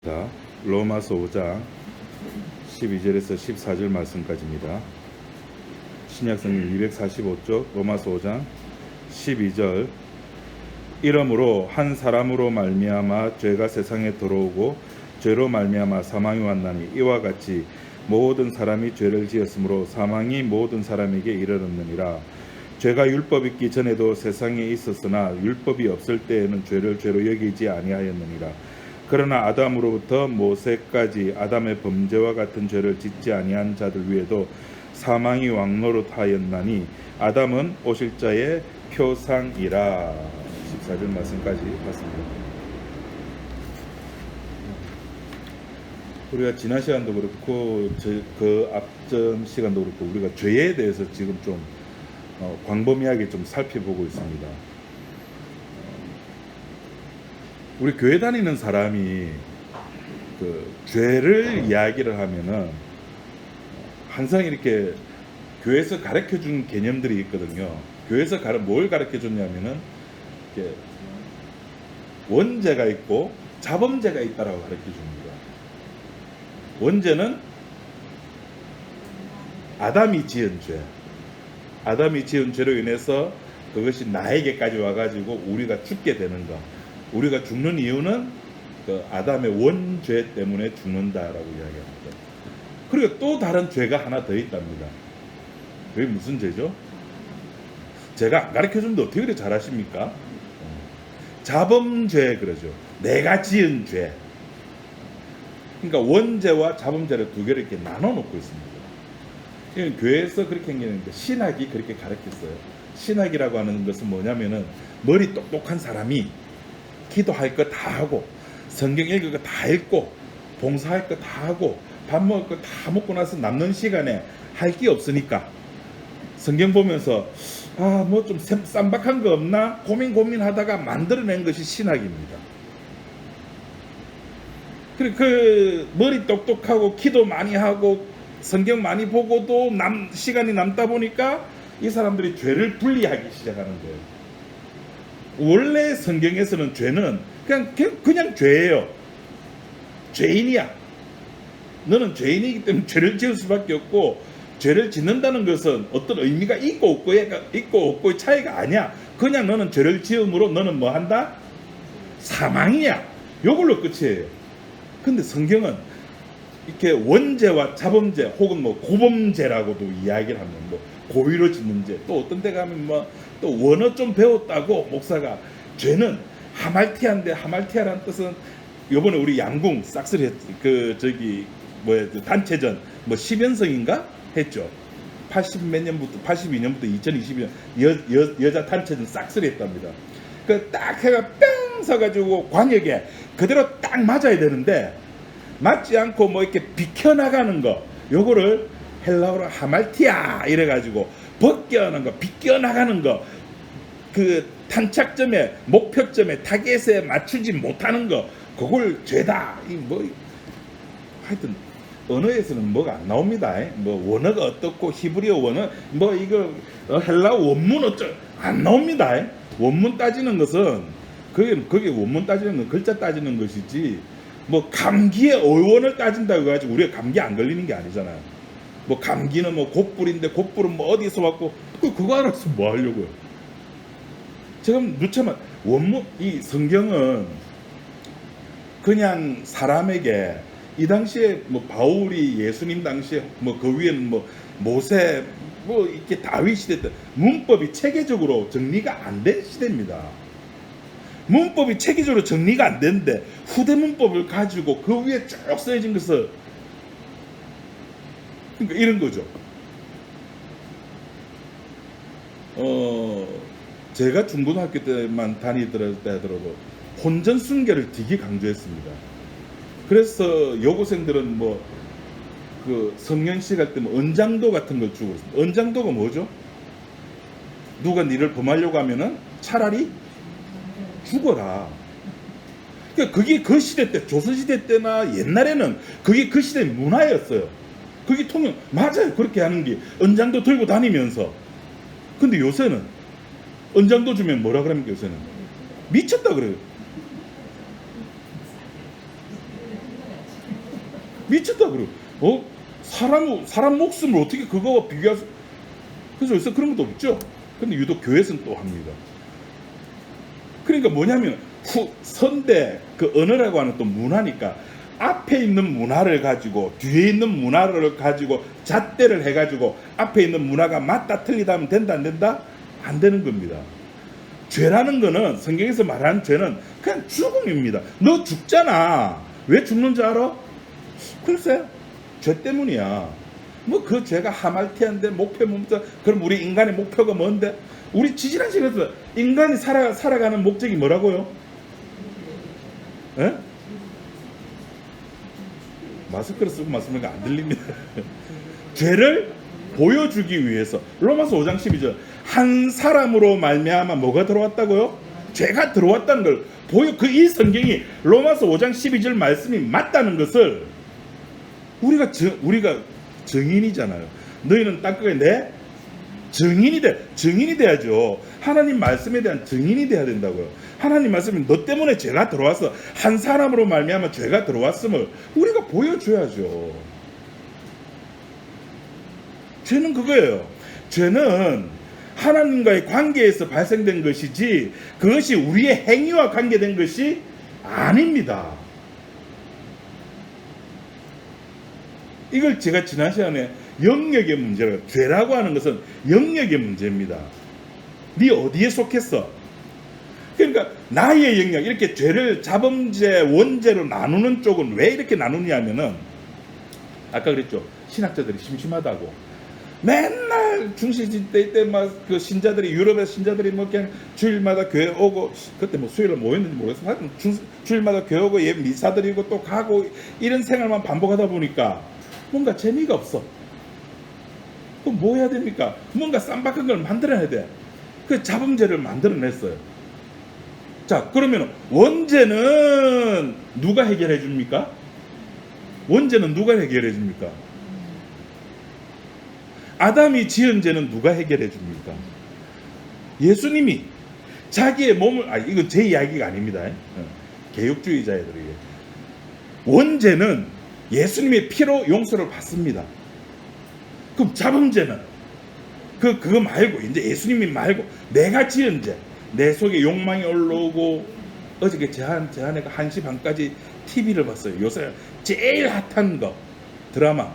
자, 로마서 5장 12절에서 14절 말씀까지입니다. 신약성경 245쪽 로마서 5장 12절. 이러므로 한 사람으로 말미암아 죄가 세상에 들어오고 죄로 말미암아 사망이 왔나니 이와 같이 모든 사람이 죄를 지었으므로 사망이 모든 사람에게 이르렀느니라. 죄가 율법 있기 전에도 세상에 있었으나 율법이 없을 때에는 죄를 죄로 여기지 아니하였느니라. 그러나 아담으로부터 모세까지 아담의 범죄와 같은 죄를 짓지 아니한 자들 위에도 사망이 왕노릇하였나니 아담은 오실 자의 표상이라. 14절 말씀까지 봤습니다. 우리가 지난 시간도 그렇고 그 앞전 시간도 그렇고 우리가 죄에 대해서 지금 좀 광범위하게 좀 살펴보고 있습니다. 우리 교회 다니는 사람이 그 죄를 이야기를 하면은 항상 이렇게 교회에서 가르쳐 준 개념들이 있거든요. 교회에서 뭘 가르쳐 줬냐면은 이렇게 원죄가 있고 자범죄가 있다라고 가르쳐 줍니다. 원죄는 아담이 지은 죄. 아담이 지은 죄로 인해서 그것이 나에게까지 와가지고 우리가 죽게 되는 거. 우리가 죽는 이유는 그 아담의 원죄 때문에 죽는다라고 이야기합니다. 그리고 또 다른 죄가 하나 더 있답니다. 그게 무슨 죄죠? 제가 안 가르쳐주는데 어떻게 그렇게 잘하십니까? 자범죄 그러죠. 내가 지은 죄. 그러니까 원죄와 자범죄를 두 개를 이렇게 나눠 놓고 있습니다. 교회에서 그렇게 생겼는데 신학이 그렇게 가르쳤어요. 신학이라고 하는 것은 뭐냐면은 머리 똑똑한 사람이 기도할 거 다 하고 성경 읽을 거 다 읽고 봉사할 거 다 하고 밥 먹을 거 다 먹고 나서 남는 시간에 할 게 없으니까 성경 보면서 뭐 좀 쌈박한 거 없나 고민하다가 만들어낸 것이 신학입니다. 그리고 그 머리 똑똑하고 기도 많이 하고 성경 많이 보고도 시간이 남다 보니까 이 사람들이 죄를 분리하기 시작하는 거예요. 원래 성경에서는 죄는 그냥 죄예요. 죄인이야. 너는 죄인이기 때문에 죄를 지을 수밖에 없고, 죄를 짓는다는 것은 어떤 의미가 있고 없고의 차이가 아니야. 그냥 너는 죄를 지음으로 너는 뭐 한다? 사망이야. 요걸로 끝이에요. 근데 성경은 이렇게 원죄와 자범죄 혹은 뭐 고범죄라고도 이야기를 하면 뭐 고의로 짓는 죄, 또 어떤 데 가면 뭐 또 원어 좀 배웠다고 목사가 죄는 하말티아인데, 하말티아라는 뜻은 요번에 우리 양궁 싹쓸이 단체전 뭐 10연승인가 했죠. 80몇 년부터 82년부터 2020년 여자 단체전 싹쓸이 했답니다. 그 딱 해가 뿅 서가지고 광역에 그대로 딱 맞아야 되는데 맞지 않고 뭐 이렇게 비켜나가는 거, 요거를 헬라어로 하말티아 이래가지고 벗겨나가는 거, 비껴나가는 거, 그 탄착점에 목표점에 타겟에 맞추지 못하는 거, 그걸 죄다. 하여튼 언어에서는 뭐가 안 나옵니다. 뭐 원어가 어떻고 히브리어 원어 뭐 이거 헬라어 원문 안 나옵니다. 원문 따지는 것은 그게 원문 따지는 건 글자 따지는 것이지, 뭐 감기의 어원을 따진다고 해가지고 우리가 감기 안 걸리는 게 아니잖아요. 뭐 감기는 뭐 곧불인데 곧불은 뭐 어디서 왔고 그거 알아서 뭐 하려고요. 지금 누차만 원문, 이 성경은 그냥 사람에게 이 당시에 뭐 바울이 예수님 당시에 뭐 그 위에는 뭐 모세 뭐 이렇게 다윗 시대 때 문법이 체계적으로 정리가 안 된 시대입니다. 문법이 체계적으로 정리가 안 되는데 후대 문법을 가지고 그 위에 쭉 써진 것을, 그러니까 이런 거죠. 제가 중고등학교 때만 다니더라도 혼전 순결을 되게 강조했습니다. 그래서 여고생들은 뭐 그 성년식 할 때 뭐 언장도 같은 걸 주고 있습니다. 언장도가 뭐죠? 누가 니를 범하려고 하면은 차라리 죽어라. 그러니까 그게 그 시대 때, 조선시대 때나 옛날에는 그게 그 시대의 문화였어요. 그게 통용, 맞아요. 그렇게 하는 게 언장도 들고 다니면서. 근데 요새는 언장도 주면 뭐라 그럽니까? 요새는 미쳤다 그래요. 미쳤다 그러고 사람 목숨을 어떻게 그거와 비교할 수? 그래서 그런 것도 없죠. 근데 유독 교회에서는 또 합니다. 그러니까 뭐냐면 선대 그 언어라고 하는 또 문화니까 앞에 있는 문화를 가지고 뒤에 있는 문화를 가지고 잣대를 해가지고 앞에 있는 문화가 맞다 틀리다 하면 된다 안 된다? 안 되는 겁니다. 죄라는 거는 성경에서 말하는 죄는 그냥 죽음입니다. 너 죽잖아. 왜 죽는 줄 알아? 글쎄 죄 때문이야. 뭐 그 죄가 하말티한데 목표 뭡니까? 그럼 우리 인간의 목표가 뭔데? 우리 지질한 시간에서 인간이 살아가는 목적이 뭐라고요? 예? 마스크를 쓰고 말씀하니까 안 들립니다. 죄를 보여주기 위해서 로마서 5장 12절 한 사람으로 말미암아 뭐가 들어왔다고요? 죄가 들어왔다는 걸 이 성경이 로마서 5장 12절 말씀이 맞다는 것을 우리가 증인이잖아요. 너희는 땅끝에 내 증인이 돼야죠. 하나님 말씀에 대한 증인이 돼야 된다고요. 하나님 말씀이 너 때문에 죄가 들어왔어. 한 사람으로 말미암아 죄가 들어왔음을 우리가 보여줘야죠. 죄는 그거예요. 죄는 하나님과의 관계에서 발생된 것이지 그것이 우리의 행위와 관계된 것이 아닙니다. 이걸 제가 지난 시간에 영역의 문제라고, 죄라고 하는 것은 영역의 문제입니다. 네 어디에 속했어? 그러니까 나의 영역, 이렇게 죄를 자범죄, 원죄로 나누는 쪽은 왜 이렇게 나누냐면은 아까 그랬죠. 신학자들이 심심하다고. 맨날 중시진 때 막 그 신자들이 유럽의 신자들이 뭐 그냥 주일마다 교회 오고 그때 뭐 수요일에 모였는지 모르겠어. 하여튼 주일마다 교회 오고 예 미사 드리고 또 가고 이런 생활만 반복하다 보니까 뭔가 재미가 없어. 그럼 뭐 해야 됩니까? 뭔가 쌈박한 걸 만들어야 돼. 그 자범죄를 만들어냈어요. 자, 그러면 원죄는 누가 해결해 줍니까? 원죄는 누가 해결해 줍니까? 아담이 지은 죄는 누가 해결해 줍니까? 예수님이 자기의 몸을, 이건 제 이야기가 아닙니다. 개혁주의자애들에게. 원죄는 예수님의 피로 용서를 받습니다. 그럼 자범죄는 그거 말고 이제 예수님이 말고 내가 지은 죄, 내 속에 욕망이 올라오고 어저께 제 아내가 1시 반까지 TV를 봤어요. 요새 제일 핫한 거 드라마.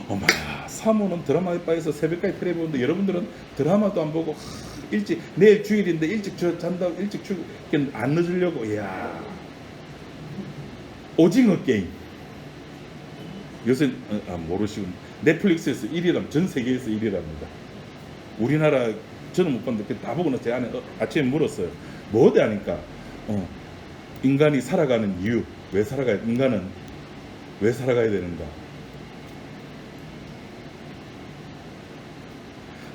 어머야, 사모는 드라마에 빠져서 새벽까지 텔레비 보는데 여러분들은 드라마도 안 보고 일찍 내일 주일인데 일찍 잔다고 일찍 안 늦으려고. 이야, 오징어 게임 요새 모르시고 넷플릭스에서 1위랍니다. 전 세계에서 1위랍니다. 우리나라 저는 못 봤는데 다 보고 나서 제 아내 아침에 물었어요. 뭐대 하니까 인간이 살아가는 이유, 인간은 왜 살아가야 되는가?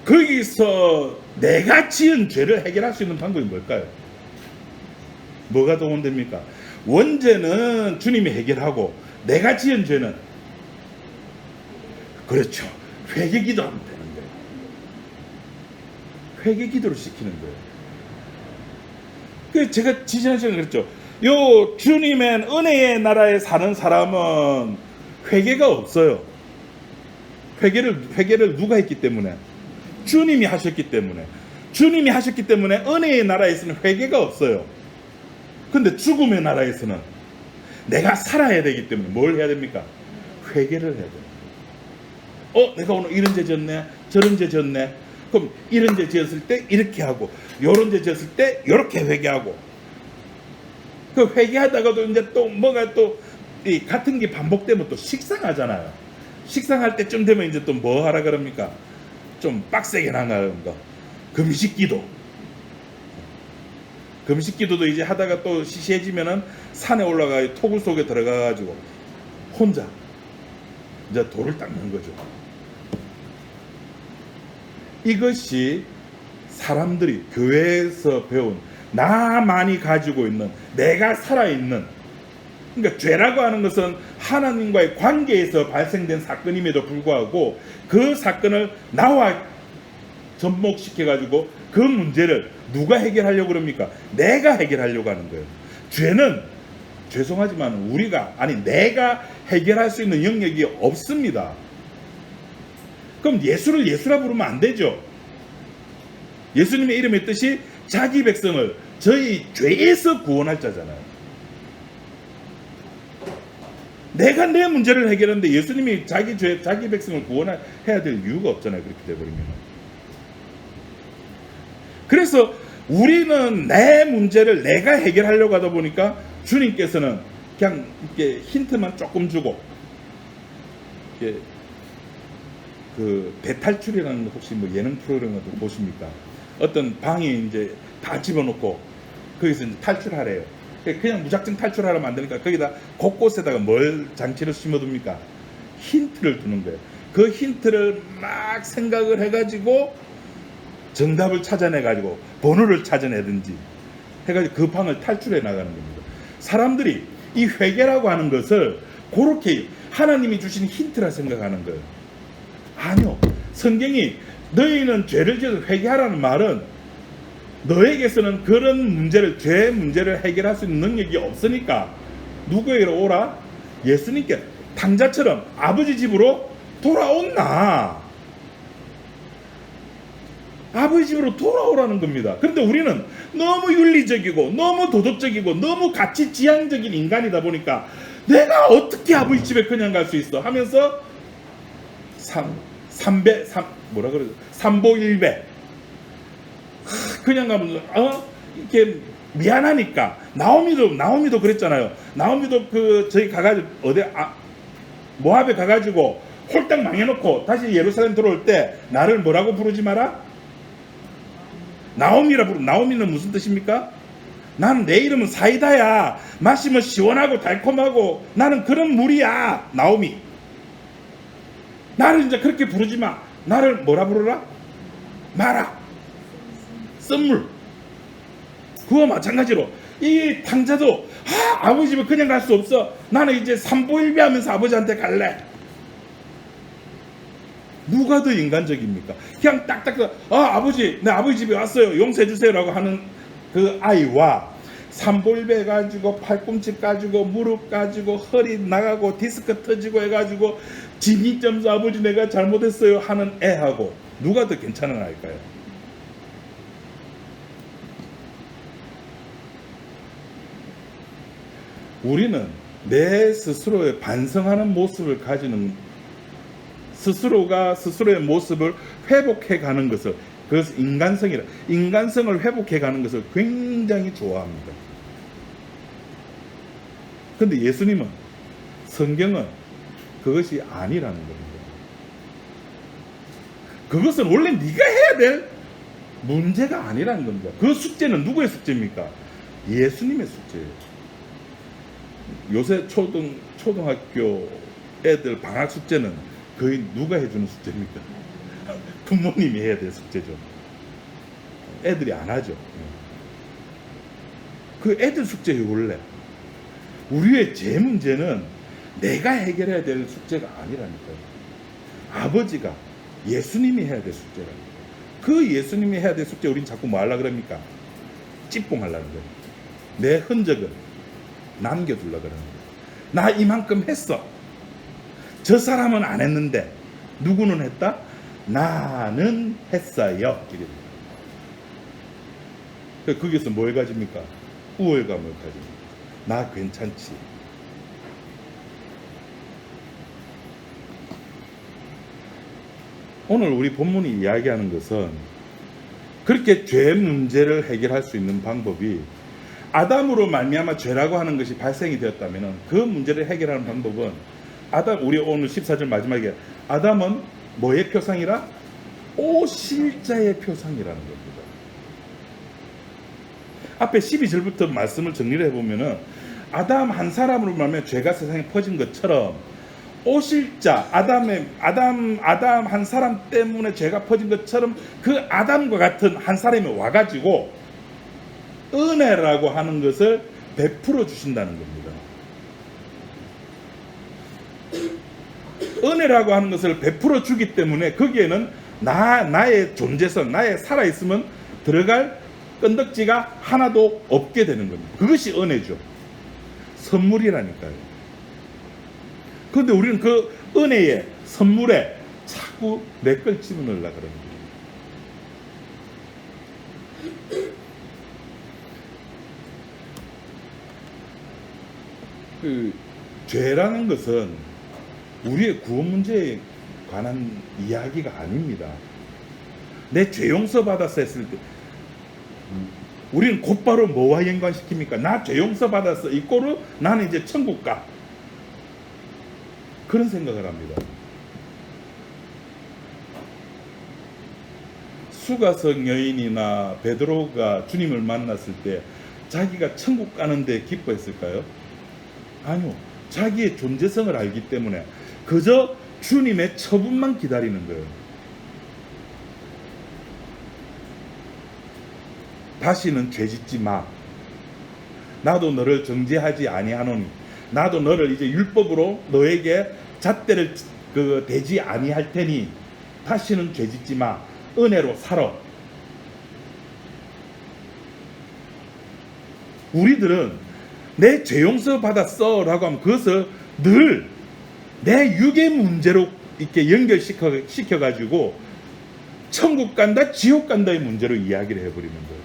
거기서 내가 지은 죄를 해결할 수 있는 방법이 뭘까요? 뭐가 동원됩니까? 원죄는 주님이 해결하고 내가 지은 죄는 그렇죠. 회개기도하면 되는 거예요. 회개기도를 시키는 거예요. 그 제가 지난 시간에 그랬죠. 요 주님의 은혜의 나라에 사는 사람은 회개가 없어요. 회개를 누가 했기 때문에? 주님이 하셨기 때문에. 주님이 하셨기 때문에 은혜의 나라에서는 회개가 없어요. 근데 죽음의 나라에서는 내가 살아야 되기 때문에 뭘 해야 됩니까? 회개를 해야 돼요. 내가 오늘 이런 죄 졌네, 저런 죄 졌네. 그럼 이런 죄 지었을 때 이렇게 하고, 요런 죄 지었을 때 이렇게 회개하고. 그 회개하다가도 이제 또 뭐가 또 이 같은 게 반복되면 또 식상하잖아요. 식상할 때쯤 되면 이제 또 뭐 하라 그럽니까? 좀 빡세게 나가는 거. 금식기도. 금식기도도 이제 하다가 또 시시해지면은 산에 올라가 토굴 속에 들어가가지고 혼자 이제 돌을 닦는 거죠. 이것이 사람들이 교회에서 배운 나만이 가지고 있는 내가 살아있는, 그러니까 죄라고 하는 것은 하나님과의 관계에서 발생된 사건임에도 불구하고 그 사건을 나와 접목시켜가지고 그 문제를 누가 해결하려고 그럽니까? 내가 해결하려고 하는 거예요. 죄송하지만 내가 해결할 수 있는 영역이 없습니다. 그럼 예수를 예수라 부르면 안 되죠. 예수님의 이름의 뜻이 자기 백성을 저희 죄에서 구원할 자잖아요. 내가 내 문제를 해결하는데 예수님이 자기 백성을 구원해야 될 이유가 없잖아요. 그렇게 돼버리면. 그래서 우리는 내 문제를 내가 해결하려고 하다 보니까 주님께서는 그냥 이렇게 힌트만 조금 주고, 이렇게 그 대탈출이라는 거 혹시 뭐 예능 프로그램 같은 거 보십니까? 어떤 방에 이제 다 집어넣고 거기서 이제 탈출하래요. 그냥 무작정 탈출하라 만드니까 거기다 곳곳에다가 뭘 장치를 심어둡니까? 힌트를 두는 거예요. 그 힌트를 막 생각을 해가지고 정답을 찾아내가지고 번호를 찾아내든지 해가지고 그 방을 탈출해 나가는 겁니다. 사람들이 이 회개라고 하는 것을 그렇게 하나님이 주신 힌트라 생각하는 거예요. 아니요. 성경이 너희는 죄를 지어서 회개하라는 말은 너에게서는 그런 죄 문제를 해결할 수 있는 능력이 없으니까 누구에게로 오라? 예수님께 탕자처럼 아버지 집으로 돌아온나. 아버지 집으로 돌아오라는 겁니다. 그런데 우리는 너무 윤리적이고 너무 도덕적이고 너무 가치지향적인 인간이다 보니까 내가 어떻게 아버지 집에 그냥 갈 수 있어 하면서 삼보일배 그냥 가면 이렇게 미안하니까 나오미도 그랬잖아요. 나오미도 저희 가가지고 모압에 가가지고 홀딱 망해놓고 다시 예루살렘 들어올 때 나를 뭐라고 부르지 마라? 나오미라 부르. 나오미는 무슨 뜻입니까? 나는 내 이름은 사이다야. 마시면 시원하고 달콤하고 나는 그런 물이야. 나오미. 나를 이제 그렇게 부르지 마. 나를 뭐라 부르라? 마라. 썸물. 그와 마찬가지로 이 탕자도 아버지 집에 그냥 갈 수 없어. 나는 이제 삼보일비하면서 아버지한테 갈래. 누가 더 인간적입니까? 그냥 딱딱 아버지 내 아버지 집에 왔어요. 용서해 주세요라고 하는 그 아이와 삼보일배 해가지고 팔꿈치 까지고 무릎 까지고 허리 나가고 디스크 터지고 해가지고 진이점수 아버지 내가 잘못했어요 하는 애하고 누가 더 괜찮은 아이일까요? 우리는 내 스스로의 반성하는 모습을 가지는 스스로가 스스로의 모습을 회복해 가는 것을, 그것을 인간성을 회복해 가는 것을 굉장히 좋아합니다. 그런데 예수님은, 성경은 그것이 아니라는 겁니다. 그것은 원래 네가 해야 될 문제가 아니라는 겁니다. 그 숙제는 누구의 숙제입니까? 예수님의 숙제예요. 요새 초등학교 애들 방학 숙제는 거의 누가 해주는 숙제입니까? 부모님이 해야 될 숙제죠. 애들이 안 하죠. 그 애들 숙제예요. 원래 우리의 제 문제는 내가 해결해야 될 숙제가 아니라니까요. 아버지가, 예수님이 해야 될 숙제라니까요. 그 예수님이 해야 될 숙제 우린 자꾸 뭐 하려고 그럽니까? 찌뽕하려는 거예요. 내 흔적을 남겨두려고 그러는 거예요. 나 이만큼 했어. 저 사람은 안 했는데 누구는 했다? 나는 했어요. 거기서 뭘 가집니까? 우월감을 가집니다. 나 괜찮지. 오늘 우리 본문이 이야기하는 것은 그렇게 죄 문제를 해결할 수 있는 방법이 아담으로 말미암아 죄라고 하는 것이 발생이 되었다면 그 문제를 해결하는 방법은 우리 오늘 14절 마지막에 아담은 뭐의 표상이라? 오실자의 표상이라는 겁니다. 앞에 12절부터 말씀을 정리를 해보면은 아담 한 사람으로 말하면 죄가 세상에 퍼진 것처럼 오실자 아담 한 사람 때문에 죄가 퍼진 것처럼 그 아담과 같은 한 사람이 와가지고 은혜라고 하는 것을 베풀어 주신다는 겁니다. 은혜라고 하는 것을 베풀어 주기 때문에 거기에는 나의 존재성, 나의 살아있으면 들어갈 끈덕지가 하나도 없게 되는 겁니다. 그것이 은혜죠. 선물이라니까요. 그런데 우리는 그 은혜에, 선물에 자꾸 내 걸 집어넣으려고 그러는 거예요. 그 죄라는 것은 우리의 구원 문제에 관한 이야기가 아닙니다. 내 죄 용서 받았어 했을 때 우리는 곧바로 뭐와 연관시킵니까? 나 죄 용서 받았어 이꼬르 나는 이제 천국 가, 그런 생각을 합니다. 수가성 여인이나 베드로가 주님을 만났을 때 자기가 천국 가는데 기뻐했을까요? 아니요. 자기의 존재성을 알기 때문에 그저 주님의 처분만 기다리는 거예요. 다시는 죄짓지 마. 나도 너를 정죄하지 아니하노니, 나도 너를 이제 율법으로 너에게 잣대를 대지 아니할 테니 다시는 죄짓지 마. 은혜로 살아. 우리들은 내 죄 용서 받았어 라고 하면 그것을 늘 내 육의 문제로 이렇게 연결시켜 가지고 천국 간다 지옥 간다의 문제로 이야기를 해버리는 거예요.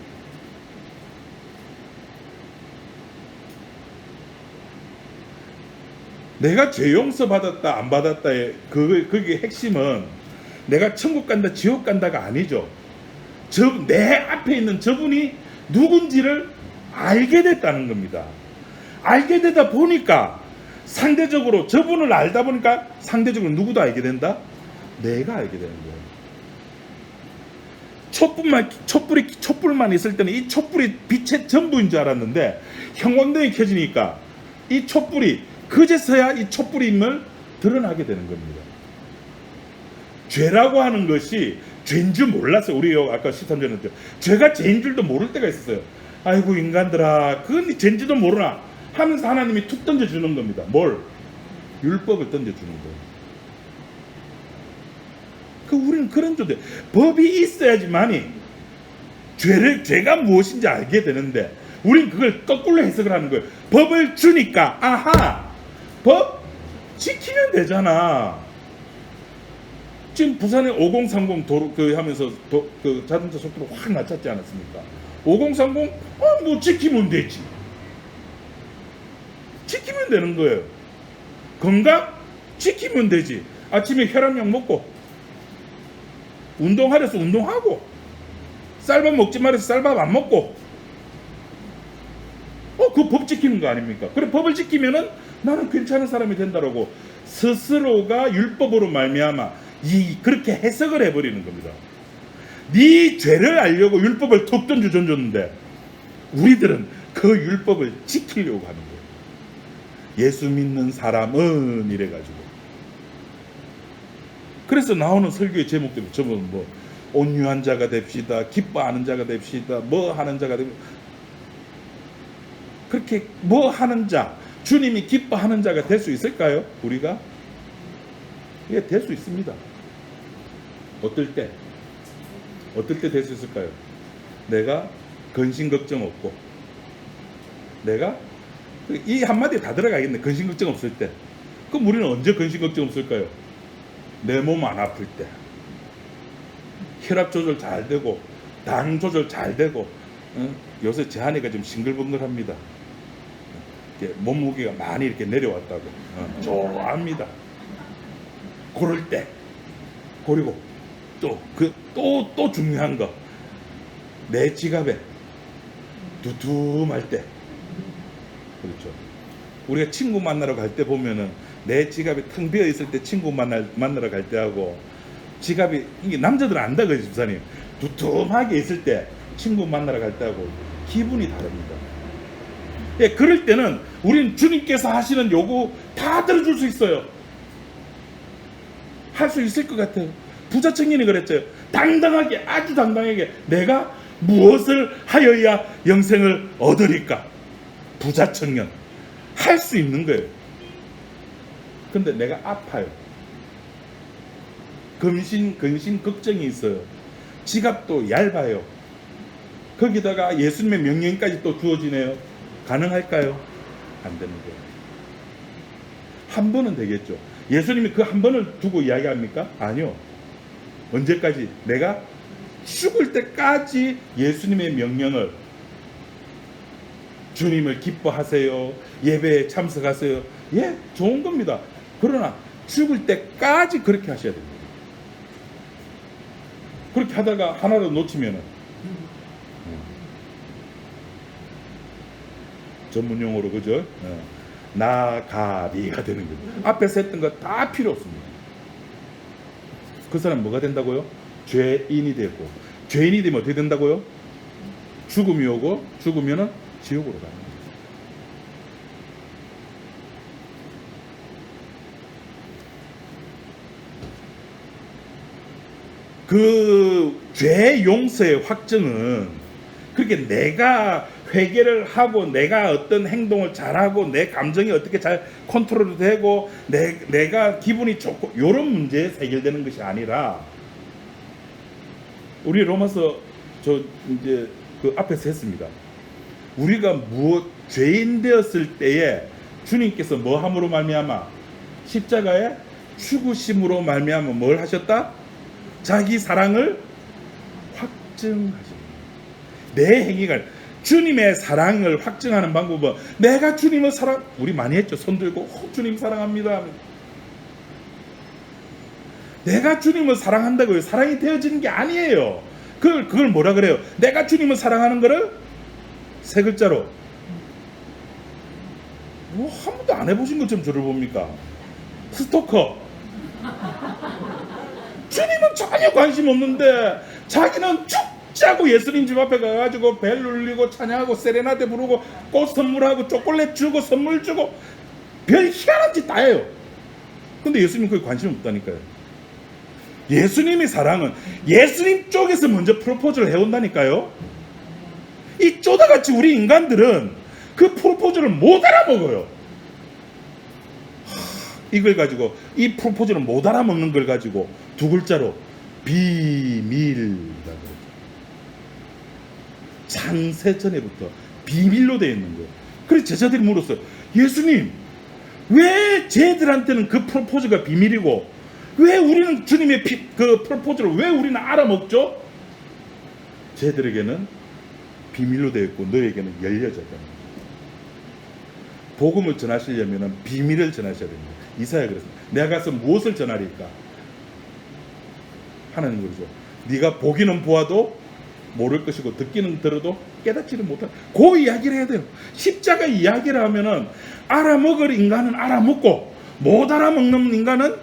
내가 죄 용서 받았다 안 받았다의 그게 핵심은 내가 천국 간다 지옥 간다가 아니죠. 내 앞에 있는 저분이 누군지를 알게 됐다는 겁니다. 알게 되다 보니까 상대적으로 저분을 알다 보니까 상대적으로 누구도 알게 된다? 내가 알게 되는 거예요. 촛불만 있을 때는 이 촛불이 빛의 전부인 줄 알았는데 형광등이 켜지니까 이 촛불이 그제서야 이 촛불임을 드러나게 되는 겁니다. 죄라고 하는 것이 죄인 줄 몰랐어요. 우리 아까 13절에 죄가 죄인 줄도 모를 때가 있었어요. 아이고 인간들아 그건 죄인 줄도 모르나 하면서 하나님이 툭 던져주는 겁니다. 뭘? 율법을 던져주는 거예요. 우리는 그런 존재, 법이 있어야지만이 죄가 무엇인지 알게 되는데 우리는 그걸 거꾸로 해석을 하는 거예요. 법을 주니까 아하 법 지키면 되잖아. 지금 부산에 5030 도로 하면서 자동차 속도를 확 낮췄지 않았습니까? 5030 뭐 지키면 되지. 지키면 되는 거예요. 건강 지키면 되지. 아침에 혈압약 먹고 운동하려서 운동하고 쌀밥 먹지 말아서 쌀밥 안 먹고 그 법 지키는 거 아닙니까? 그래 법을 지키면은 나는 괜찮은 사람이 된다라고 스스로가 율법으로 말미암아 그렇게 해석을 해버리는 겁니다. 네 죄를 알려고 율법을 툭 던져줬는데 우리들은 그 율법을 지키려고 하는 거예요. 예수 믿는 사람은 이래가지고. 그래서 나오는 설교의 제목들이 전부 뭐 온유한 자가 됩시다, 기뻐하는 자가 됩시다, 뭐 하는 자가 됩시다. 그렇게 뭐 하는 자, 주님이 기뻐하는 자가 될 수 있을까요? 우리가? 예, 될 수 있습니다. 어떨 때 될 수 있을까요? 내가 근심 걱정 없고, 내가 이 한마디에 다 들어가겠네. 근심 걱정 없을 때. 그럼 우리는 언제 근심 걱정 없을까요? 내 몸 안 아플 때, 혈압 조절 잘 되고, 당 조절 잘 되고, 요새 제 아내가 좀 싱글벙글합니다. 몸무게가 많이 이렇게 내려왔다고 좋아합니다. 그럴 때. 그리고 또 중요한 거, 내 지갑에 두툼할 때. 그렇죠. 우리가 친구 만나러 갈 때 보면은 내 지갑이 텅 비어 있을 때 친구 만나러 갈 때하고 지갑이 이게 남자들은 안다 그죠, 집사님. 두툼하게 있을 때 친구 만나러 갈 때하고 기분이 다릅니다. 예, 그럴 때는 우리는 주님께서 하시는 요구 다 들어줄 수 있어요. 할 수 있을 것 같아요. 부자 청년이 그랬죠. 당당하게, 아주 당당하게 내가 무엇을 하여야 영생을 얻으리까? 부자 청년. 할 수 있는 거예요. 근데 내가 아파요. 근심 걱정이 있어요. 지갑도 얇아요. 거기다가 예수님의 명령까지 또 주어지네요. 가능할까요? 안 되는 거예요. 한 번은 되겠죠. 예수님이 그 한 번을 두고 이야기합니까? 아니요. 언제까지? 내가 죽을 때까지 예수님의 명령을, 주님을 기뻐하세요, 예배에 참석하세요. 예, 좋은 겁니다. 그러나 죽을 때까지 그렇게 하셔야 됩니다. 그렇게 하다가 하나라도 놓치면은 전문 용어로 그죠? 나가리가 되는 거죠. 앞에서 했던 거 다 필요 없습니다. 그 사람 뭐가 된다고요? 죄인이 되고, 죄인이 되면 어떻게 된다고요? 죽음이 오고, 죽으면은 지옥으로 가는 거예요. 그 죄 용서의 확증은 그렇게 내가 회개를 하고, 내가 어떤 행동을 잘하고, 내 감정이 어떻게 잘 컨트롤이 되고, 내가 기분이 좋고, 이런 문제에서 해결되는 것이 아니라, 우리 로마서 저 이제 그 앞에서 했습니다. 우리가 죄인 되었을 때에 주님께서 뭐 함으로 말미암아? 십자가에 죽으심으로 말미암아 뭘 하셨다? 자기 사랑을 확증하십니다. 내 행위가, 주님의 사랑을 확증하는 방법은, 내가 주님을 사랑, 우리 많이 했죠. 손 들고 주님 사랑합니다. 내가 주님을 사랑한다고요. 사랑이 되어지는 게 아니에요. 그걸 뭐라 그래요? 내가 주님을 사랑하는 거를 세 글자로, 뭐 한 번도 안 해보신 것처럼 저를 봅니까? 스토커. 주님은 전혀 관심 없는데 자기는 죽자고 예수님 집 앞에 가가지고 벨 울리고 찬양하고 세레나데 부르고 꽃 선물하고 초콜릿 주고 선물 주고 별 희한한 짓 다 해요. 근데 예수님 그게 관심 없다니까요. 예수님의 사랑은 예수님 쪽에서 먼저 프로포즈를 해온다니까요. 이 쪼다같이 우리 인간들은 그 프로포즈를 못 알아먹어요. 이걸 가지고, 이 프로포즈를 못 알아먹는 걸 가지고 두 글자로 비밀이라고 그러죠. 창세 전에부터 비밀로 되어 있는 거예요. 그래서 제자들이 물었어요. 예수님, 왜 쟤들한테는 그 프로포즈가 비밀이고 왜 우리는 주님의 그 프로포즈를 왜 우리는 알아먹죠? 쟤들에게는 비밀로 되어 있고 너에게는 열려져 있다. 복음을 전하시려면 비밀을 전하셔야 됩니다. 이사야 그랬습니다. 내가 가서 무엇을 전하리까? 하나님 그러죠. 네가 보기는 보아도 모를 것이고 듣기는 들어도 깨닫지를 못할, 그 이야기를 해야 돼요. 십자가 이야기를 하면은 알아먹을 인간은 알아먹고 못 알아먹는 인간은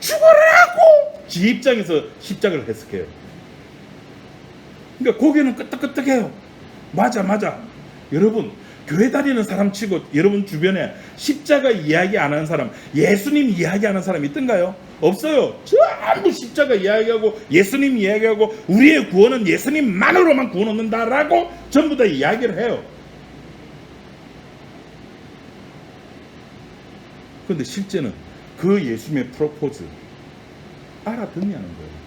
죽어라고 지 입장에서 십자가를 해석해요. 그러니까 고개는 끄덕끄덕해요. 맞아. 여러분, 교회 다니는 사람 치고 여러분 주변에 십자가 이야기 안 하는 사람, 예수님 이야기하는 사람이 있던가요? 없어요. 전부 십자가 이야기하고 예수님 이야기하고 우리의 구원은 예수님만으로만 구원 얻는다라고 전부 다 이야기를 해요. 그런데 실제는 그 예수님의 프로포즈 알아듣냐는 거예요.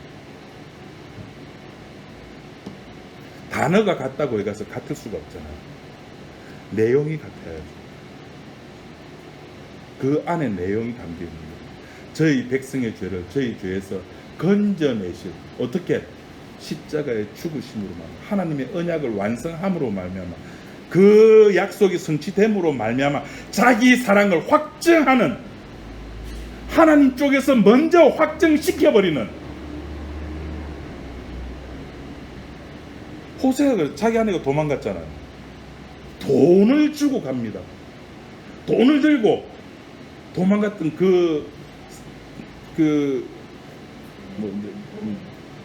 단어가 같다고 해서 같을 수가 없잖아요. 내용이 같아야죠. 그 안에 내용이 담겨 있는 거예요. 저희 백성의 죄를 저희 죄에서 건져내실, 어떻게? 십자가의 죽으심으로 말미암아, 하나님의 언약을 완성함으로 말미암아, 그 약속이 성취됨으로 말미암아 자기 사랑을 확증하는, 하나님 쪽에서 먼저 확증시켜버리는. 호세아가 자기 아내가 도망갔잖아요. 돈을 주고 갑니다. 돈을 들고 도망갔던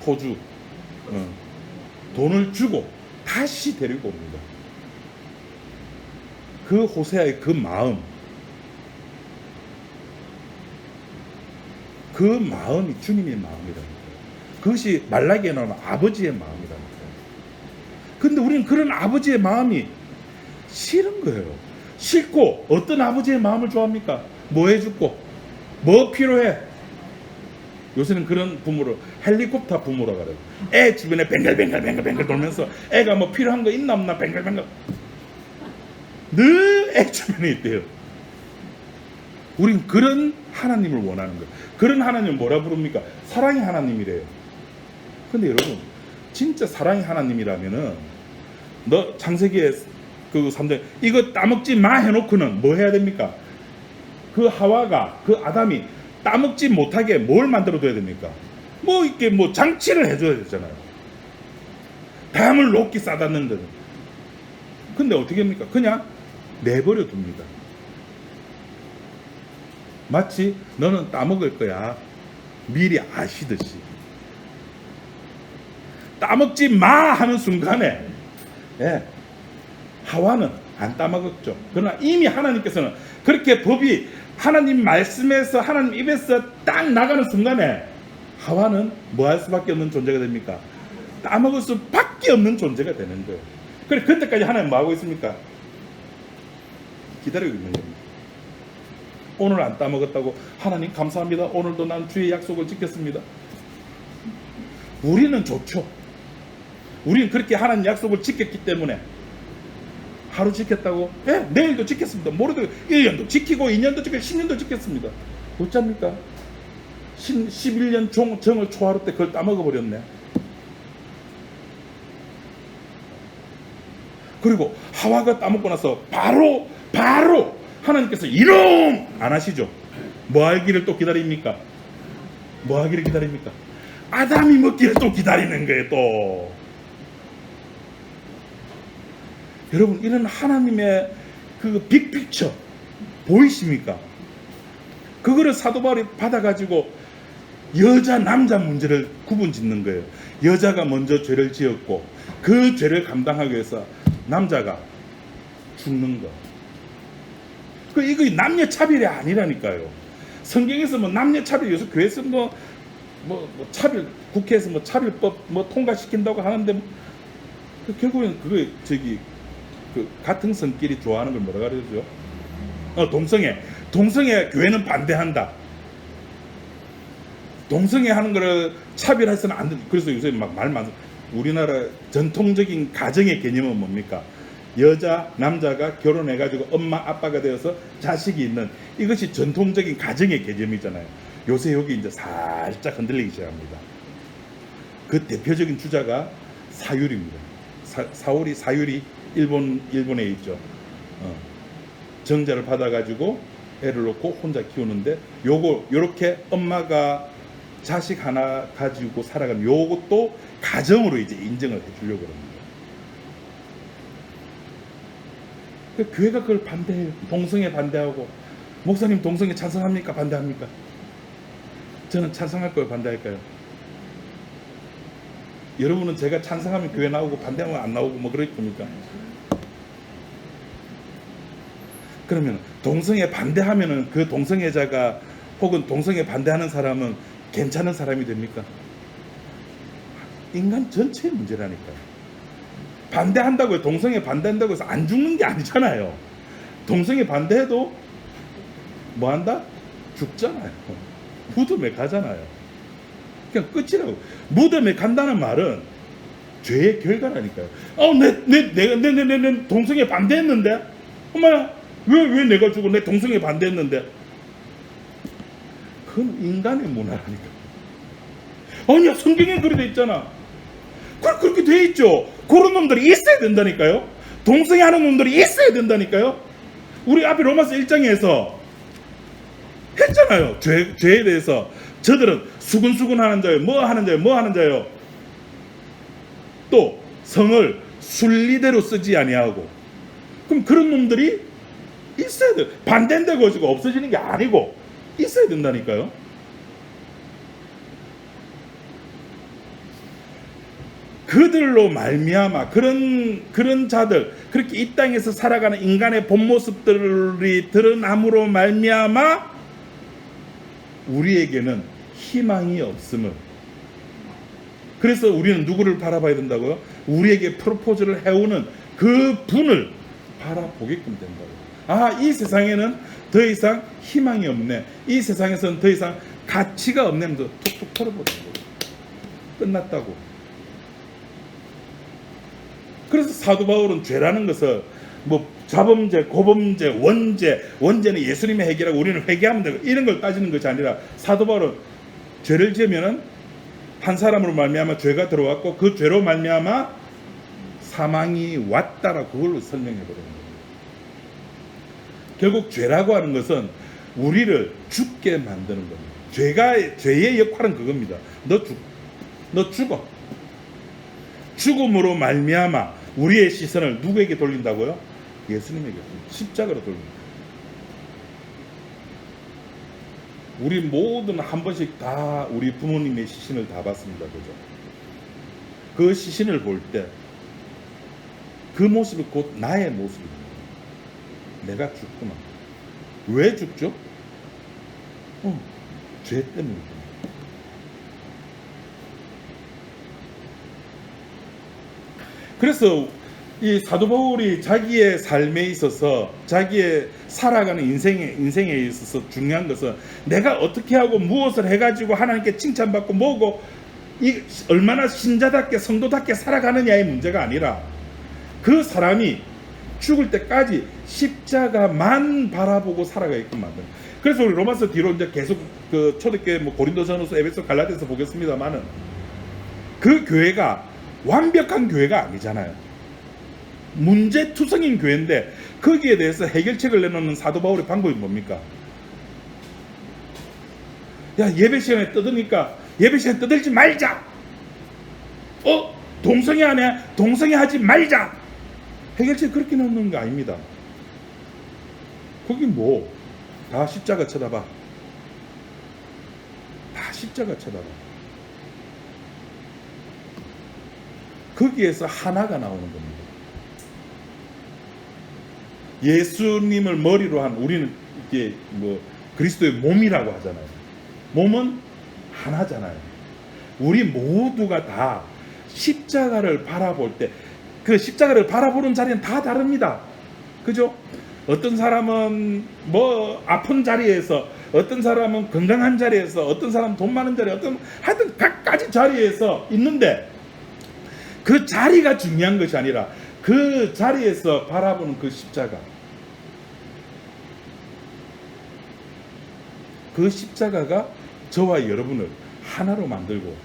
포주, 돈을 주고 다시 데리고 옵니다. 그 호세아의 그 마음, 그 마음이 주님의 마음이라는 거예요. 그것이 말라기에 나오면 아버지의 마음이라는 거예요. 근데 우리는 그런 아버지의 마음이 싫은 거예요. 싫고, 어떤 아버지의 마음을 좋아합니까? 뭐 해주고, 뭐 필요해? 요새는 그런 부모를 헬리콥터 부모라고 그래요. 애 주변에 뱅글뱅글 돌면서 애가 뭐 필요한 거 있나 없나 뱅글뱅글. 늘 H면에 있대요. 우린 그런 하나님을 원하는 거예요. 그런 하나님을 뭐라 부릅니까? 사랑의 하나님이래요. 근데 여러분, 진짜 사랑의 하나님이라면은 너 창세기에 그 3장 이거 따먹지 마 해놓고는 뭐 해야 됩니까? 그 하와가, 그 아담이 따먹지 못하게 뭘 만들어둬야 됩니까? 뭐 이렇게 뭐 장치를 해줘야 되잖아요. 담을 높게 싸닫는 데는. 근데 어떻게 합니까? 그냥 내버려 둡니다. 마치 너는 따먹을 거야 미리 아시듯이. 따먹지 마 하는 순간에 하와는 안 따먹었죠. 그러나 이미 하나님께서는 그렇게 법이 하나님 말씀에서 하나님 입에서 딱 나가는 순간에 하와는 뭐 할 수밖에 없는 존재가 됩니까? 따먹을 수밖에 없는 존재가 되는 거예요. 그래 그때까지 하나님 뭐 하고 있습니까? 기다리고 있는 겁니다. 오늘 안 따먹었다고 하나님 감사합니다. 오늘도 난 주의 약속을 지켰습니다. 우리는 좋죠. 우리는 그렇게 하나님 약속을 지켰기 때문에 하루 지켰다고? 내일도 지켰습니다. 모레도 1년도 지키고 2년도 지키고 10년도 지켰습니다. 어쩝니까? 11년 정을 초하루 때 그걸 따먹어버렸네. 그리고 하와가 따먹고 나서 바로 하나님께서 이놈 안 하시죠. 뭐 하기를 또 기다립니까? 뭐 하기를 기다립니까? 아담이 먹기를 또 기다리는 거예요. 또 여러분, 이런 하나님의 그 빅픽처 보이십니까? 그거를 사도 바울이 받아가지고 여자 남자 문제를 구분 짓는 거예요. 여자가 먼저 죄를 지었고 그 죄를 감당하기 위해서 남자가 죽는 거. 이거 남녀 차별이 아니라니까요. 성경에서 뭐 남녀 차별, 요새 교회에서 뭐 차별, 국회에서 뭐 차별법 뭐 통과시킨다고 하는데 결국엔 그거 그 같은 성끼리 좋아하는 걸 뭐라 그러죠? 동성애 교회는 반대한다. 동성애 하는 거를 차별해서는 안 된다. 그래서 요새 막 말 많아. 우리나라 전통적인 가정의 개념은 뭡니까? 여자, 남자가 결혼해가지고 엄마, 아빠가 되어서 자식이 있는, 이것이 전통적인 가정의 개념이잖아요. 요새 여기 이제 살짝 흔들리기 시작합니다. 그 대표적인 주자가 사유리입니다. 사유리 일본에 있죠. 정자를 받아가지고 애를 놓고 혼자 키우는데 요렇게 엄마가 자식 하나 가지고 살아가는 요것도 가정으로 이제 인정을 해주려고 합니다. 교회가 그걸 반대해요. 동성애 반대하고. 목사님 동성애 찬성합니까? 반대합니까? 저는 찬성할 거예요? 반대할까요? 여러분은 제가 찬성하면 교회 나오고 반대하면 안 나오고 뭐 그럴 겁니까? 그러면 동성애 반대하면은 그 동성애자가 혹은 동성애 반대하는 사람은 괜찮은 사람이 됩니까? 인간 전체의 문제라니까요. 반대한다고 동성애 반대한다고 해서 안 죽는 게 아니잖아요. 동성애 반대해도 뭐한다? 죽잖아요. 무덤에 가잖아요. 그냥 끝이라고. 무덤에 간다는 말은 죄의 결과라니까요. 내 동성애 반대했는데, 엄마야 왜 내가 죽어? 내 동성애 반대했는데. 그건 인간의 문화라니까. 아니야, 성경에 그렇게 돼 있잖아. 그렇게 돼 있죠. 그런 놈들이 있어야 된다니까요. 동성애 하는 놈들이 있어야 된다니까요. 우리 앞에 로마서 1장에서 했잖아요. 죄에 대해서. 저들은 수근수근 하는 자요, 뭐 하는 자요. 또 성을 순리대로 쓰지 아니하고. 그럼 그런 놈들이 있어야 돼요. 반대한다고 해서 없어지는 게 아니고 있어야 된다니까요. 그들로 말미암아 그런 자들, 그렇게 이 땅에서 살아가는 인간의 본 모습들이 드러남으로 말미암아 우리에게는 희망이 없음을. 그래서 우리는 누구를 바라봐야 된다고요? 우리에게 프로포즈를 해오는 그 분을 바라보게끔 된다고요. 이 세상에는 더 이상 희망이 없네, 이 세상에서는 더 이상 가치가 없네 하면서 툭툭 털어버리는 거예요. 끝났다고. 그래서 사도 바울은 죄라는 것을 뭐 자범죄, 고범죄, 원죄는 예수님이 해결하고 우리는 회개하면 되고 이런 걸 따지는 것이 아니라 사도 바울은 죄를 지으면은 한 사람으로 말미암아 죄가 들어왔고 그 죄로 말미암아 사망이 왔다라 그걸로 설명해 버리는 거예요. 결국 죄라고 하는 것은 우리를 죽게 만드는 겁니다. 죄의 역할은 그겁니다. 너 죽어. 죽음으로 말미암아 우리의 시선을 누구에게 돌린다고요? 예수님에게 십자가로 돌립니다. 우리 모두는 한 번씩 다 우리 부모님의 시신을 다 봤습니다. 그죠? 그 시신을 볼 때 그 모습이 곧 나의 모습입니다. 내가 죽구나. 왜 죽죠? 죄 때문입니다. 그래서 이 사도 바울이 자기의 삶에 있어서 자기의 살아가는 인생에 있어서 중요한 것은 내가 어떻게 하고 무엇을 해가지고 하나님께 칭찬받고 뭐고 얼마나 신자답게 성도답게 살아가느냐의 문제가 아니라 그 사람이 죽을 때까지 십자가만 바라보고 살아가게끔 만드는. 그래서 우리 로마서 뒤로 이제 계속 그 초대교회 뭐 고린도전서, 에베소, 갈라디아서 보겠습니다만은 그 교회가 완벽한 교회가 아니잖아요. 문제투성인 교회인데 거기에 대해서 해결책을 내놓는 사도 바울의 방법이 뭡니까? 야, 예배 시간에 떠드니까 예배 시간에 떠들지 말자. 동성애 안 해? 동성애 하지 말자. 해결책 그렇게 넣는 거 아닙니다. 거기 뭐 다 십자가 쳐다봐. 다 십자가 쳐다봐. 거기에서 하나가 나오는 겁니다. 예수님을 머리로 한 우리는 이게 뭐 그리스도의 몸이라고 하잖아요. 몸은 하나잖아요. 우리 모두가 다 십자가를 바라볼 때 그 십자가를 바라보는 자리는 다 다릅니다. 그죠? 어떤 사람은 뭐 아픈 자리에서, 어떤 사람은 건강한 자리에서, 어떤 사람은 돈 많은 자리, 하여튼 각가지 자리에서 있는데 그 자리가 중요한 것이 아니라 그 자리에서 바라보는 그 십자가, 그 십자가가 저와 여러분을 하나로 만들고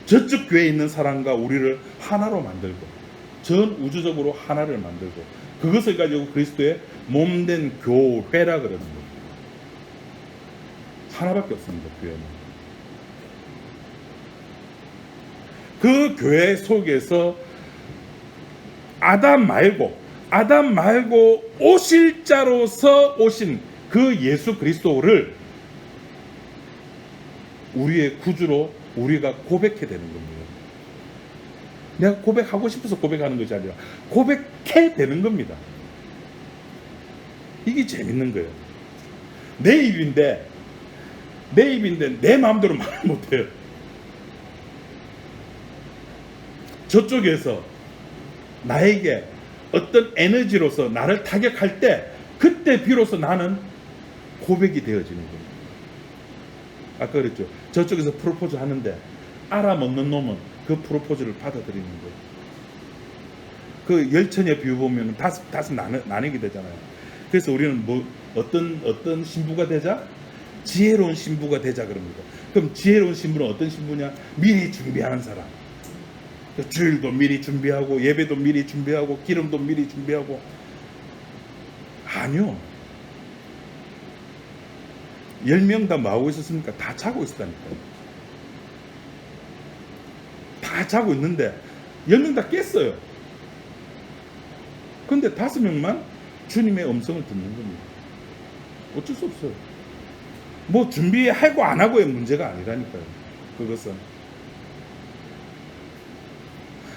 저쪽 교회에 있는 사람과 우리를 하나로 만들고 전 우주적으로 하나를 만들고 그것을 가지고 그리스도의 몸된 교회라 그러는 거예요. 하나밖에 없습니다. 교회는. 그 교회 속에서 아담 말고 오실 자로서 오신 그 예수 그리스도를 우리의 구주로 우리가 고백해야 되는 겁니다. 내가 고백하고 싶어서 고백하는 것이 아니라 고백해야 되는 겁니다. 이게 재밌는 거예요. 내 입인데 내 마음대로 말 못해요. 저쪽에서 나에게 어떤 에너지로서 나를 타격할 때 그때 비로소 나는 고백이 되어지는 거예요. 아까 그랬죠. 저쪽에서 프로포즈 하는데 알아먹는 놈은 그 프로포즈를 받아들이는 거예요. 그 열처녀 비유 보면 다섯 나뉘게 되잖아요. 그래서 우리는 뭐 어떤 신부가 되자? 지혜로운 신부가 되자 그럽니다. 그럼 지혜로운 신부는 어떤 신부냐? 미리 준비하는 사람. 주일도 미리 준비하고 예배도 미리 준비하고 기름도 미리 준비하고. 아니요. 10명 다 뭐하고 있었습니까? 다 자고 있었다니까요. 다 자고 있는데 10명 다 깼어요. 근데 5명만 주님의 음성을 듣는 겁니다. 어쩔 수 없어요. 뭐 준비하고 안 하고의 문제가 아니라니까요. 그것은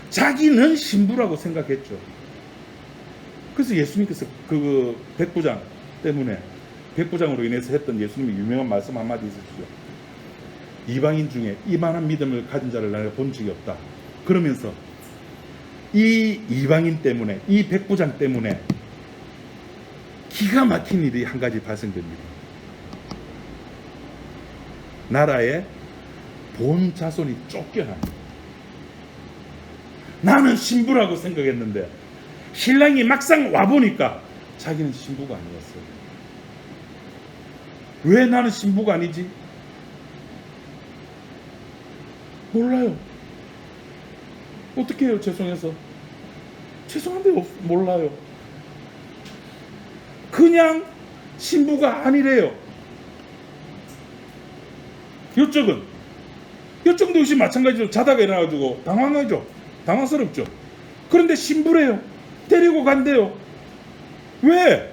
자기는 신부라고 생각했죠. 그래서 예수님께서 그 백부장 때문에, 백부장으로 인해서 했던 예수님의 유명한 말씀 한마디 있으시죠. 이방인 중에 이만한 믿음을 가진 자를 내가 본 적이 없다. 그러면서 이 이방인 때문에, 이 백부장 때문에 기가 막힌 일이 한 가지 발생됩니다. 나라의 본 자손이 쫓겨납니다. 나는 신부라고 생각했는데 신랑이 막상 와보니까 자기는 신부가 아니었어요. 왜 나는 신부가 아니지? 몰라요. 어떻게 해요? 죄송해서. 죄송한데 몰라요. 그냥 신부가 아니래요. 이쪽도 역시 마찬가지로 자다가 일어나가지고 당황하죠. 당황스럽죠. 그런데 신부래요. 데리고 간대요. 왜?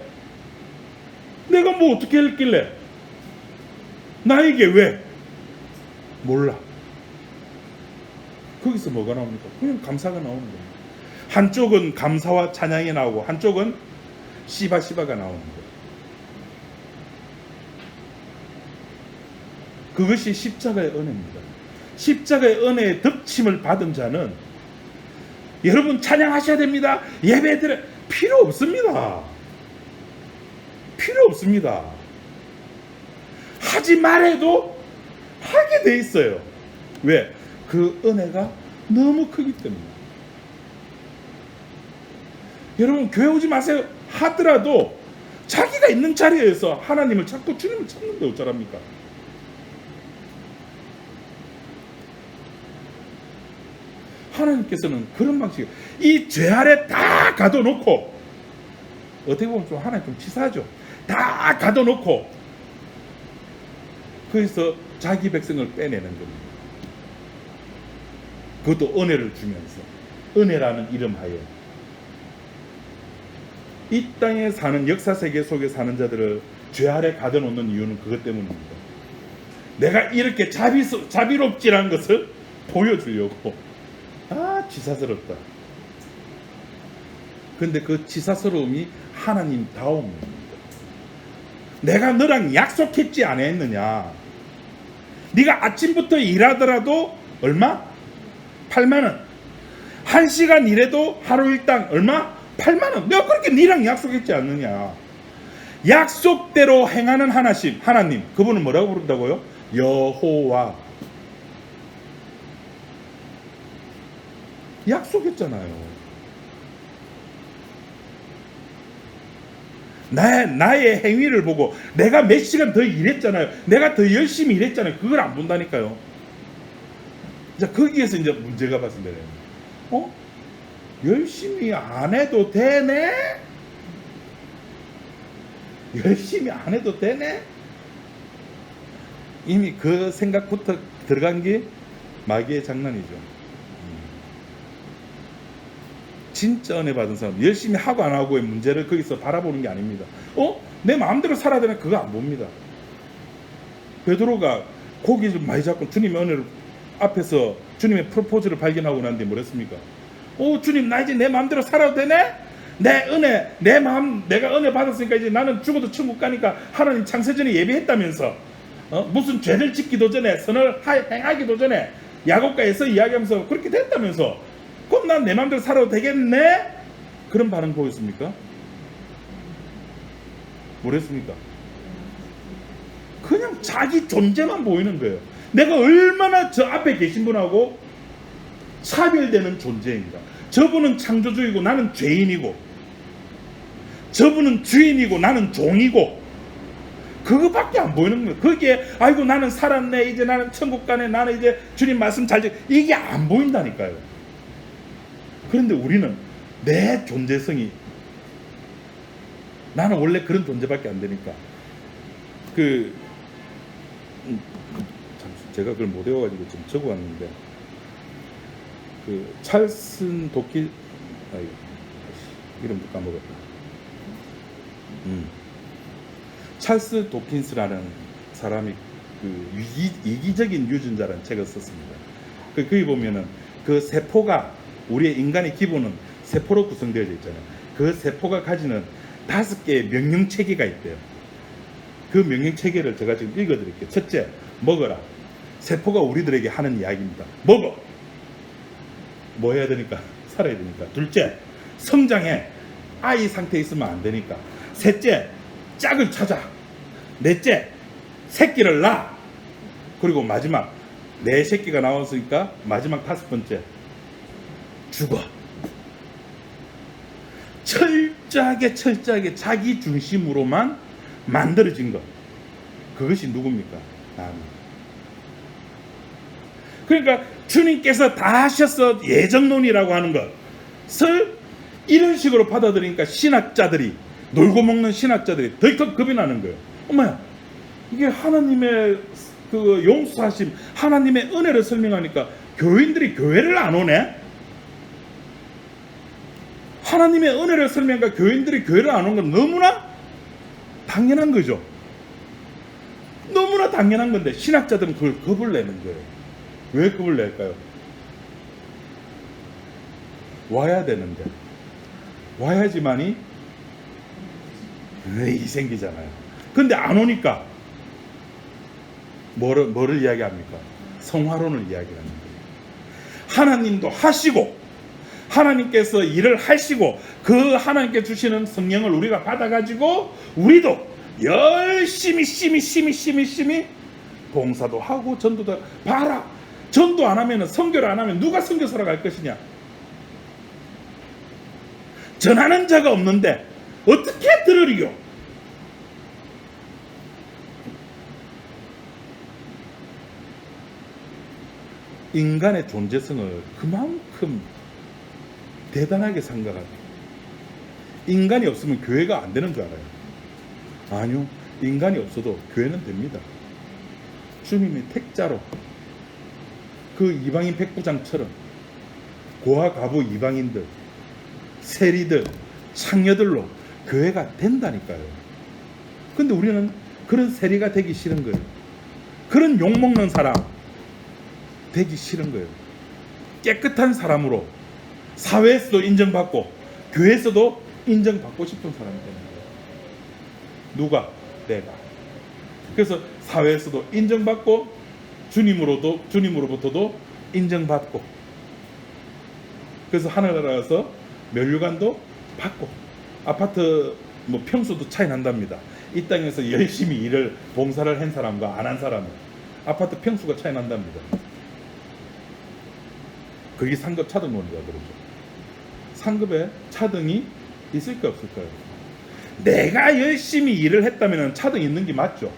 내가 뭐 어떻게 했길래? 나에게 왜? 몰라. 거기서 뭐가 나옵니까? 그냥 감사가 나오는 거예요. 한쪽은 감사와 찬양이 나오고 한쪽은 씨바가 나오는 거예요. 그것이 십자가의 은혜입니다. 십자가의 은혜의 덮침을 받은 자는 여러분 찬양하셔야 됩니다. 예배드려 필요 없습니다. 필요 없습니다. 하지 말아도 하게 돼 있어요. 왜? 그 은혜가 너무 크기 때문에. 여러분 교회 오지 마세요 하더라도 자기가 있는 자리에서 하나님을 찾고 주님을 찾는데 어쩌랍니까? 하나님께서는 그런 방식, 이 죄 아래 다 가둬놓고, 어떻게 보면 좀 하나님 좀 치사하죠. 다 가둬놓고 거기서 자기 백성을 빼내는 겁니다. 그것도 은혜를 주면서, 은혜라는 이름 하에 이 땅에 사는 역사 세계 속에 사는 자들을 죄 아래 가둬놓는 이유는 그것 때문입니다. 내가 이렇게 자비롭지라는 것을 보여주려고. 아, 치사스럽다. 근데 그 치사스러움이 하나님다움입니다. 내가 너랑 약속했지 않았느냐. 네가 아침부터 일하더라도 얼마? 8만원. 1시간 일해도 하루 일당 얼마? 8만원. 내가 그렇게 네랑 약속했지 않느냐. 약속대로 행하는 하나님. 그분은 뭐라고 부른다고요? 여호와. 약속했잖아요. 나의 행위를 보고 내가 몇 시간 더 일했잖아요. 내가 더 열심히 일했잖아요. 그걸 안 본다니까요. 자, 거기에서 이제 문제가 발생되네요. 열심히 안 해도 되네? 열심히 안 해도 되네? 이미 그 생각부터 들어간 게 마귀의 장난이죠. 진짜 은혜 받은 사람, 열심히 하고 안 하고의 문제를 거기서 바라보는 게 아닙니다. 내 마음대로 살아야 되나? 그거 안 봅니다. 베드로가 고기 좀 많이 잡고 주님의 은혜를 앞에서 주님의 프로포즈를 발견하고 난 뒤에 뭐랬습니까? 주님, 나 이제 내 마음대로 살아도 되네? 내 은혜, 내 마음, 내가 은혜 받았으니까 이제 나는 죽어도 천국 가니까 하나님 창세전에 예비했다면서, 무슨 죄를 짓기도 전에, 선을 행하기도 전에 야곱과에서 이야기하면서 그렇게 됐다면서, 그럼 난 내 마음대로 살아도 되겠네? 그런 반응 보였습니까? 뭐랬습니까? 그냥 자기 존재만 보이는 거예요. 내가 얼마나 저 앞에 계신 분하고 차별되는 존재인가. 저분은 창조주이고 나는 죄인이고, 저분은 주인이고 나는 종이고, 그거밖에 안 보이는 거예요. 거기에 아이고 나는 살았네, 이제 나는 천국 가네, 나는 이제 주님 말씀 잘 이게 안 보인다니까요. 그런데 우리는 내 존재성이, 나는 원래 그런 존재밖에 안 되니까, 제가 그걸 못 외워가지고 좀 적어왔는데, 찰슨 도키, 이름도 까먹었다. 찰스 도킨스라는 사람이 이기적인 유전자라는 책을 썼습니다. 거기 보면은 그 세포가, 우리의 인간의 기본은 세포로 구성되어 있잖아요. 그 세포가 가지는 5개의 명령 체계가 있대요. 그 명령 체계를 제가 지금 읽어드릴게요. 첫째, 먹어라. 세포가 우리들에게 하는 이야기입니다. 먹어. 뭐 해야 되니까? 살아야 되니까. 둘째, 성장해. 아이 상태에 있으면 안 되니까. 셋째, 짝을 찾아. 넷째, 새끼를 낳아. 그리고 마지막, 네 새끼가 나왔으니까 마지막 5번째, 죽어. 철저하게 자기 중심으로만 만들어진 것, 그것이 누굽니까? 나입니다. 그러니까 주님께서 다 하셔서 예정론이라고 하는 것을 이런 식으로 받아들이니까 신학자들이, 놀고 먹는 신학자들이 덜컥 겁이 나는 거예요. 엄마야, 이게 하나님의 그 용서하심, 하나님의 은혜를 설명하니까 교인들이 교회를 안 오네? 하나님의 은혜를 설명하니까 교인들이 교회를 안 온 건 너무나 당연한 거죠. 너무나 당연한 건데 신학자들은 그걸 겁을 내는 거예요. 왜 겁을 낼까요? 와야 되는데, 와야지만이 이 생기잖아요. 근데 안 오니까 뭐를 이야기합니까? 성화론을 이야기하는 거예요. 하나님도 하시고, 하나님께서 일을 하시고, 그 하나님께 주시는 성령을 우리가 받아가지고 우리도 열심히 봉사도 하고 전도도 하고. 봐라, 전도 안 하면, 선교를 안 하면 누가 선교사로 갈 것이냐? 전하는 자가 없는데 어떻게 들으리요? 인간의 존재성을 그만큼 대단하게 생각하고, 인간이 없으면 교회가 안 되는 줄 알아요. 아니요, 인간이 없어도 교회는 됩니다. 주님의 택자로, 그 이방인 백부장처럼 고아 과부 이방인들, 세리들, 창녀들로 교회가 된다니까요. 근데 우리는 그런 세리가 되기 싫은 거예요. 그런 욕먹는 사람 되기 싫은 거예요. 깨끗한 사람으로 사회에서도 인정받고 교회에서도 인정받고 싶은 사람이 되는 거예요. 누가? 내가. 그래서 사회에서도 인정받고 주님으로부터도 인정받고, 그래서 하늘나라에서 면류관도 받고, 아파트 뭐 평수도 차이 난답니다. 이 땅에서 열심히 일을 봉사를 한 사람과 안 한 사람은 아파트 평수가 차이 난답니다. 그게 상급 차등론이라고 그러죠. 상급에 차등이 있을까 없을까요? 내가 열심히 일을 했다면 차등이 있는 게 맞죠.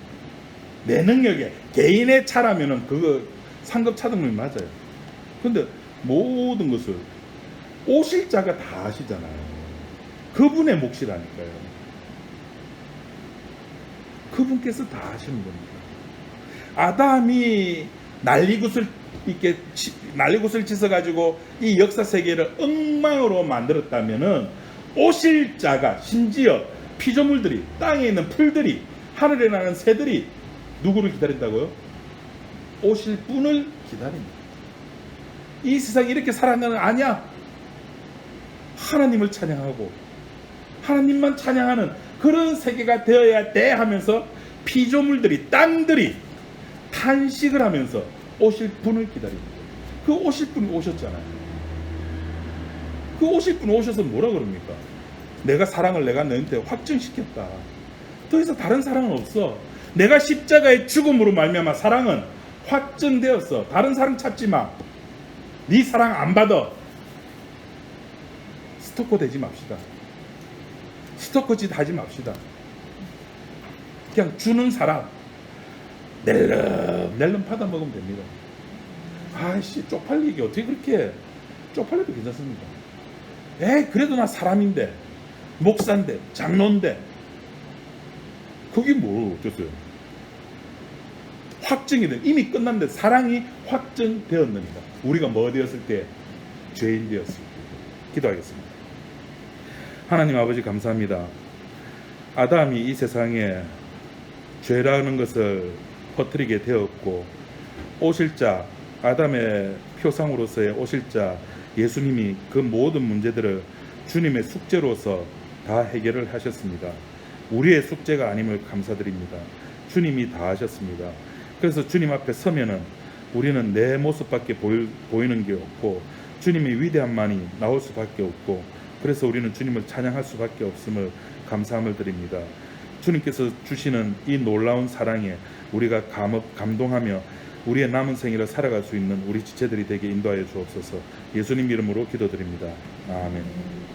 내 능력에 개인의 차라면 그거 상급 차등론이 맞아요. 근데 모든 것을 오실 자가 다 아시잖아요. 그분의 몫이라니까요. 그분께서 다 하시는 겁니다. 아담이 난리굿을 찢어가지고 이 역사 세계를 엉망으로 만들었다면은 오실 자가, 심지어 피조물들이, 땅에 있는 풀들이, 하늘에 나는 새들이 누구를 기다린다고요? 오실 분을 기다립니다. 이 세상이 이렇게 살아가는 아니야. 하나님을 찬양하고 하나님만 찬양하는 그런 세계가 되어야 돼 하면서 피조물들이, 땅들이 탄식을 하면서 오실 분을 기다립니다. 그 오실 분이 오셨잖아요. 그 오실 분이 오셔서 뭐라 그럽니까? 내가 사랑을 내가 너한테 확증시켰다. 더 이상 다른 사랑은 없어. 내가 십자가의 죽음으로 말미암아 사랑은 확증되었어. 다른 사랑 찾지 마. 네 사랑 안 받아. 스토커 되지 맙시다. 스토커짓 하지 맙시다. 그냥 주는 사람 낼름 받아 먹으면 됩니다. 아이씨, 쪽팔리기 어떻게 그렇게 쪽팔려도 괜찮습니다. 그래도 나 사람인데, 목사인데, 장로인데, 그게 뭐 어쩌어요. 확증이 돼. 이미 끝났는데 사랑이 확증되었느니라. 우리가 뭐 되었을 때? 죄인 되었을 때. 기도하겠습니다. 하나님 아버지 감사합니다. 아담이 이 세상에 죄라는 것을 퍼뜨리게 되었고, 오실 자, 아담의 표상으로서의 오실 자 예수님이 그 모든 문제들을 주님의 숙제로서 다 해결을 하셨습니다. 우리의 숙제가 아님을 감사드립니다. 주님이 다 하셨습니다. 그래서 주님 앞에 서면은 우리는 내 모습밖에 보이는 게 없고 주님의 위대함만이 나올 수밖에 없고, 그래서 우리는 주님을 찬양할 수밖에 없음을 감사함을 드립니다. 주님께서 주시는 이 놀라운 사랑에 우리가 감동하며 우리의 남은 생일을 살아갈 수 있는 우리 지체들이 되게 인도하여 주옵소서. 예수님 이름으로 기도드립니다. 아멘.